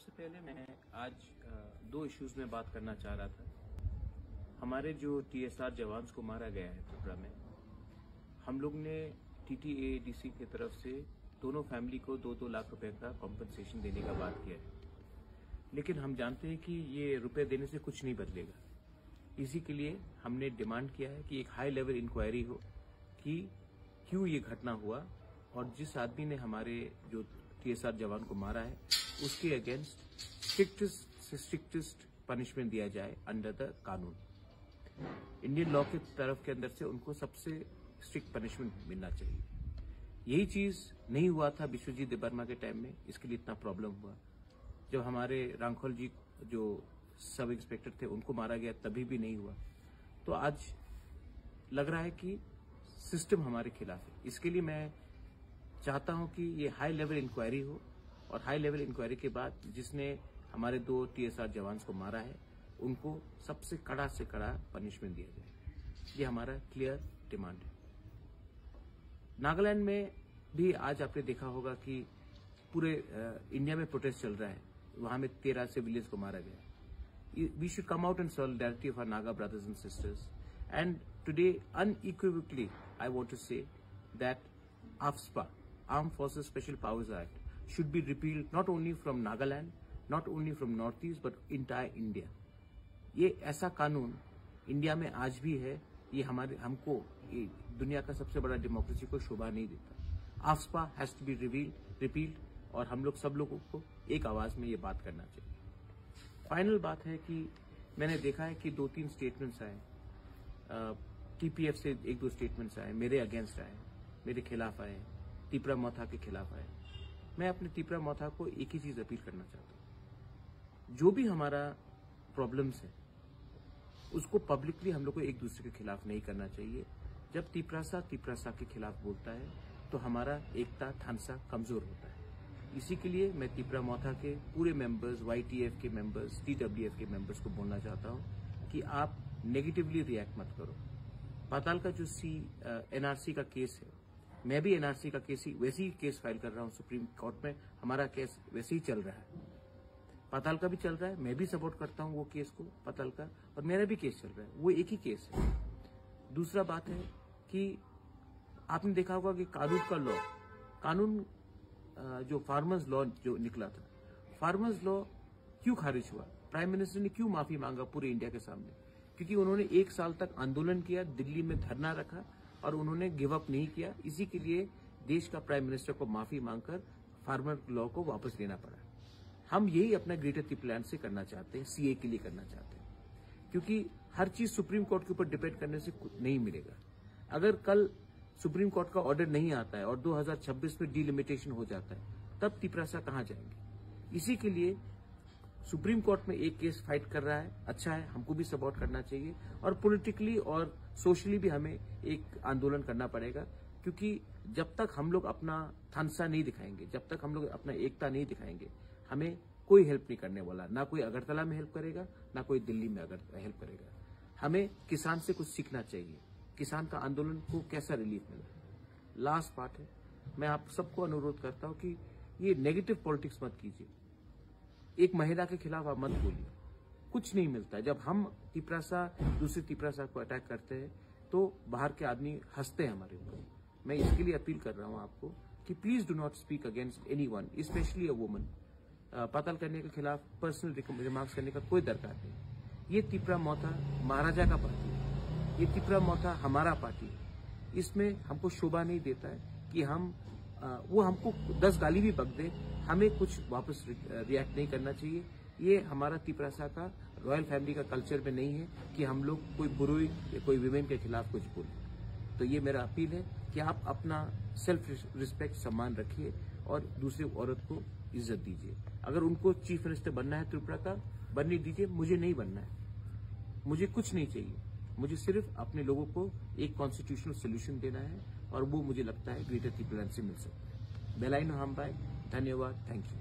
सबसे पहले मैं आज दो इश्यूज में बात करना चाह रहा था। हमारे जो टीएसआर जवान को मारा गया है त्रिपुरा में, हम लोग ने टीटीएडीसी की तरफ से दोनों फैमिली को 2-2 लाख रुपए का कॉम्पनसेशन देने का बात किया है, लेकिन हम जानते हैं कि ये रुपए देने से कुछ नहीं बदलेगा। इसी के लिए हमने डिमांड किया है कि एक हाई लेवल इंक्वायरी हो कि क्यों ये घटना हुआ और जिस आदमी ने हमारे जो टीएसआर जवान को मारा है उसके अगेंस्ट स्ट्रिक्टेस्ट पनिशमेंट दिया जाए अंडर द कानून। इंडियन लॉ की तरफ के अंदर से उनको सबसे स्ट्रिक्ट पनिशमेंट मिलना चाहिए। यही चीज नहीं हुआ था विश्वजीत देबबर्मा के टाइम में, इसके लिए इतना प्रॉब्लम हुआ। जब हमारे रांखोल जी जो सब इंस्पेक्टर थे उनको मारा गया तभी भी नहीं हुआ। तो आज लग रहा है कि सिस्टम हमारे खिलाफ है। इसके लिए मैं चाहता हूं कि ये हाई लेवल इंक्वायरी हो और हाई लेवल इंक्वायरी के बाद जिसने हमारे 2 टीएसआर जवान को मारा है उनको सबसे कड़ा से कड़ा पनिशमेंट दिया जाए। ये हमारा क्लियर डिमांड है। नागालैंड में भी आज आपने देखा होगा कि पूरे इंडिया में प्रोटेस्ट चल रहा है। वहां में 13 सिविलियंस को मारा गया। We should come out in solidarity of our Naga brothers and sisters and today unequivocally I want to say that AFSPA, Armed Forces Special Powers Act, should be repealed not only from Nagaland, not only from Northeast, but entire India. ये ऐसा कानून India में आज भी है। ये हमको ये दुनिया का सबसे बड़ा डेमोक्रेसी को शोभा नहीं देता। AFSPA has to be repealed और हम लोग सब लोगों को एक आवाज में ये बात करना चाहिए। फाइनल बात है कि मैंने देखा है कि 2-3 स्टेटमेंट्स आए, टीपीएफ से 1-2 स्टेटमेंट्स आए, मेरे अगेंस्ट आए, मेरे खिलाफ आए, तिपरा मौथा के खिलाफ आए। मैं अपने तिपरा मौथा को एक ही चीज अपील करना चाहता हूं, जो भी हमारा प्रॉब्लम्स है उसको पब्लिकली हम लोग को एक दूसरे के खिलाफ नहीं करना चाहिए। जब तिपरासा के खिलाफ बोलता है तो हमारा एकता थानसा कमजोर होता है। इसी के लिए मैं तिपरा मौथा के पूरे मेंबर्स, वाईटीएफ के मेंबर्स, टीडब्ल्यूएफ के मेंबर्स को बोलना चाहता हूं कि आप नेगेटिवली रिएक्ट मत करो। पाताल का जो एनआरसी का केस है, मैं भी एनआरसी का वैसे ही केस फाइल कर रहा हूं सुप्रीम कोर्ट में। हमारा केस वैसे ही चल रहा है, पाताल का भी चल रहा है। मैं भी सपोर्ट करता हूं वो केस को, पाताल का, और मेरा भी केस चल रहा है। वो एक ही केस है। दूसरा बात है कि आपने देखा होगा कि कानून जो फार्मर्स लॉ जो निकला था, फार्मर्स लॉ क्यों खारिज हुआ? प्राइम मिनिस्टर ने क्यों माफी मांगा पूरे इंडिया के सामने? क्योंकि उन्होंने 1 साल तक आंदोलन किया, दिल्ली में धरना रखा और उन्होंने गिव अप नहीं किया। इसी के लिए देश का प्राइम मिनिस्टर को माफी मांगकर फार्मर लॉ को वापस लेना पड़ा। हम यही अपना ग्रेटर ट्रिपलैंड से करना चाहते हैं, सीए के लिए करना चाहते हैं, क्योंकि हर चीज सुप्रीम कोर्ट के ऊपर डिपेंड करने से नहीं मिलेगा। अगर कल सुप्रीम कोर्ट का ऑर्डर नहीं आता है और 2026 में डिलिमिटेशन हो जाता है, तब तिपरासा कहां जाएंगे? इसी के लिए सुप्रीम कोर्ट में एक केस फाइट कर रहा है, अच्छा है, हमको भी सपोर्ट करना चाहिए। और पॉलिटिकली और सोशली भी हमें एक आंदोलन करना पड़ेगा, क्योंकि जब तक हम लोग अपना थानसा नहीं दिखाएंगे, जब तक हम लोग अपना एकता नहीं दिखाएंगे, हमें कोई हेल्प नहीं करने वाला। ना कोई अगरतला में हेल्प करेगा, ना कोई दिल्ली में हेल्प करेगा। हमें किसान से कुछ सीखना चाहिए, किसान का आंदोलन को कैसा रिलीफ मिला। लास्ट पार्ट है, मैं आप सबको अनुरोध करता हूं कि ये नेगेटिव पॉलिटिक्स मत कीजिए। एक महिला के खिलाफ आप मत बोलिए, कुछ नहीं मिलता है। जब हम तिपरासा दूसरे तिपरासा को अटैक करते हैं तो बाहर के आदमी हंसते हैं हमारे ऊपर। मैं इसके लिए अपील कर रहा हूं आपको कि please do not speak against anyone, specially a woman. पाताल करने के खिलाफ पर्सनल रिमार्क्स करने का कोई दरकार नहीं। ये तिपरा मौथा महाराजा का पार्टी है, ये तिपरा मौथा हमारा पार्टी है। इसमें हमको शोभा नहीं देता है कि वो हमको 10 गाली भी बक दे, हमें कुछ वापस रिएक्ट नहीं करना चाहिए। ये हमारा तिपरासा का रॉयल फैमिली का कल्चर में नहीं है कि हम लोग कोई बुराई या कोई विमेन के खिलाफ कुछ बोले। तो ये मेरा अपील है कि आप अपना सेल्फ रिस्पेक्ट सम्मान रखिए और दूसरी औरत को इज्जत दीजिए। अगर उनको चीफ मिनिस्टर बनना है त्रिपुरा का, बनने दीजिए। मुझे नहीं बनना है, मुझे कुछ नहीं चाहिए। मुझे सिर्फ अपने लोगों को एक कॉन्स्टिट्यूशनल सोल्यूशन देना है और वो मुझे लगता है ग्रेटर ट्रिपलैंड से मिल सकता है। बेलाइन हम भाई, धन्यवाद, थैंक यू।